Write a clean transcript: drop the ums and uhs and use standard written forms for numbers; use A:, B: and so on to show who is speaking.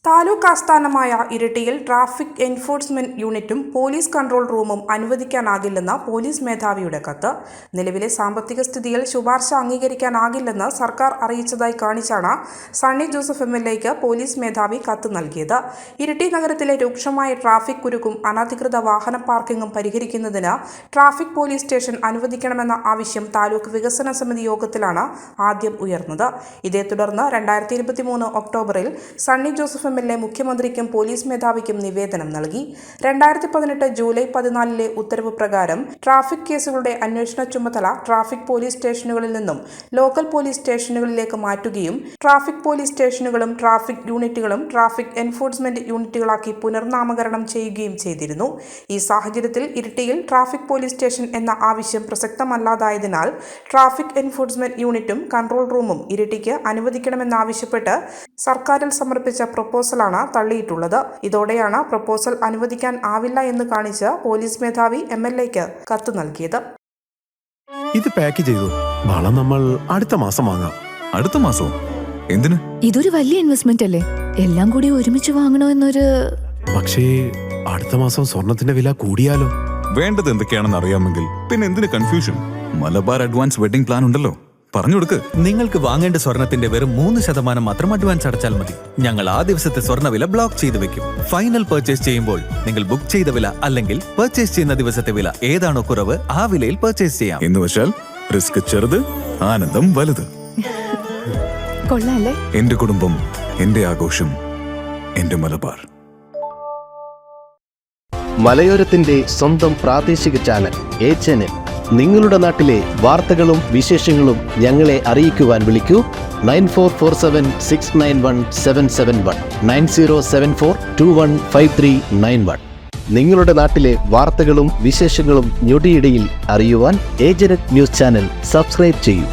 A: താലൂക്ക് ആസ്ഥാനമായ ഇരിട്ടിയിൽ traffic enforcement യൂണിറ്റും police control റൂമും അനുവദിക്കാനാകില്ലെന്ന് പോലീസ് മേധാവിയുടെ കത്ത്. നിലവിലെ സാമ്പത്തിക സ്ഥിതിയിൽ ശുപാർശ അംഗീകരിക്കാനാകില്ലെന്ന് സർക്കാർ അറിയിച്ചതായി കാണിച്ചാണ് സണ്ണി ജോസഫ് MLAയ്ക്ക് പോലീസ് മേധാവി കത്ത് നൽകിയത്. ഇരിട്ടി നഗരത്തിലെ രൂക്ഷമായ ട്രാഫിക് കുരുക്കും അനധികൃത വാഹന പാർക്കിംഗും പരിഹരിക്കുന്നതിന് ട്രാഫിക് പോലീസ് സ്റ്റേഷൻ അനുവദിക്കണമെന്ന ആവശ്യം താലൂക്ക് വികസന സമിതി യോഗത്തിലാണ് ആദ്യം ഉയർന്നത്. ഇതേ തുടർന്ന് 2023 ഒക്ടോബറിൽ സണ്ണി ജോസഫ് MLA മുഖ്യമന്ത്രിക്കും പോലീസ് മേധാവിക്കും നിവേദനം നൽകി. 2018 ജൂലൈ 14 ഉത്തരവ് പ്രകാരം ട്രാഫിക് കേസുകളുടെ അന്വേഷണ ചുമതല ട്രാഫിക് പോലീസ് സ്റ്റേഷനുകളിൽ നിന്നും ലോക്കൽ പോലീസ് സ്റ്റേഷനുകളിലേക്ക് മാറ്റുകയും ട്രാഫിക് പോലീസ് സ്റ്റേഷനുകളും ട്രാഫിക് യൂണിറ്റുകളും ട്രാഫിക് എൻഫോഴ്സ്മെന്റ് യൂണിറ്റുകളാക്കി പുനർനാമകരണം ചെയ്യുകയും ചെയ്തിരുന്നു. ഈ സാഹചര്യത്തിൽ ഇരിട്ടിയിൽ ട്രാഫിക് പോലീസ് സ്റ്റേഷൻ എന്ന ആവശ്യം പ്രസക്തമല്ലാതായതിനാൽ ട്രാഫിക് എൻഫോഴ്സ്മെന്റ് യൂണിറ്റും കൺട്രോൾ റൂമും ഇരിട്ടിക്ക് അനുവദിക്കണമെന്നാവശ്യപ്പെട്ട് സർക്കാരിൽ സമർപ്പിച്ച പ്രപ്പോസലാണ് തള്ളിയിട്ടുള്ളത്. ഇതോടെയാണ് പ്രപ്പോസൽ അനുവദിക്കാൻ ആവില്ല എന്ന് കാണിച്ച് പോലീസ് മേധാവി MLAയ്ക്ക് കത്ത് നൽകിയത്.
B: ഇത് പാക്ക് ചെയ്തു. വളം നമ്മൾ അടുത്ത മാസം വാങ്ങാം.
C: അടുത്ത മാസമോ? എന്തിന്?
D: ഇതൊരു വലിയ ഇൻവെസ്റ്റ്മെന്റ് അല്ലേ? എല്ലാം കൂടി ഒരുമിച്ച് വാങ്ങണോ എന്നൊരു.
B: പക്ഷേ അടുത്ത മാസം സ്വർണത്തിന്റെ വില കൂടിയാലോ?
C: വേണ്ടത് എന്തൊക്കെയാണെന്ന് അറിയാമെങ്കിൽ പിന്നെ എന്തിന് confusion? Malabar advance wedding plan ഉണ്ടല്ലോ, പറഞ്ഞു കൊടുക്ക്.
E: നിങ്ങൾക്ക് വാങ്ങേണ്ട സ്വർണത്തിന്റെ വെറും 3% മാത്രം അഡ്വാൻസ് അടച്ചാൽ മതി. ഞങ്ങൾ ആ ദിവസത്തെ സ്വർണ്ണവില ബ്ലോക്ക് ചെയ്തു വെക്കും. ഫൈനൽ പർച്ചേസ് ചെയ്യുമ്പോൾ നിങ്ങൾ ബുക്ക് ചെയ്ത വില അല്ലെങ്കിൽ പർച്ചേസ് ചെയ്യുന്ന ദിവസത്തെ വില ഏതാണോ കുറവ് ആ വിലയിൽ പർച്ചേസ് ചെയ്യാം.
C: എന്ന് വെച്ചാൽ റിസ്ക് ചെറുത്, ആനന്ദം വലുത്.
D: കൊള്ളാല്ലേ?
C: എന്റെ കുടുംബം, എന്റെ ആഘോഷം, എന്റെ മലബാർ.
F: മലയോരത്തിന്റെ സ്വന്തം പ്രാദേശിക ചാനൽ A ചാനൽ. നിങ്ങളുടെ നാട്ടിലെ വാർത്തകളും വിശേഷങ്ങളും ഞങ്ങളെ അറിയിക്കുവാൻ വിളിക്കൂ 9447691771 9074215391. നിങ്ങളുടെ നാട്ടിലെ വാർത്തകളും വിശേഷങ്ങളും ഞൊടിയിടയിൽ അറിയുവാൻ ഏജനറ്റ് ന്യൂസ് ചാനൽ സബ്സ്ക്രൈബ് ചെയ്യൂ.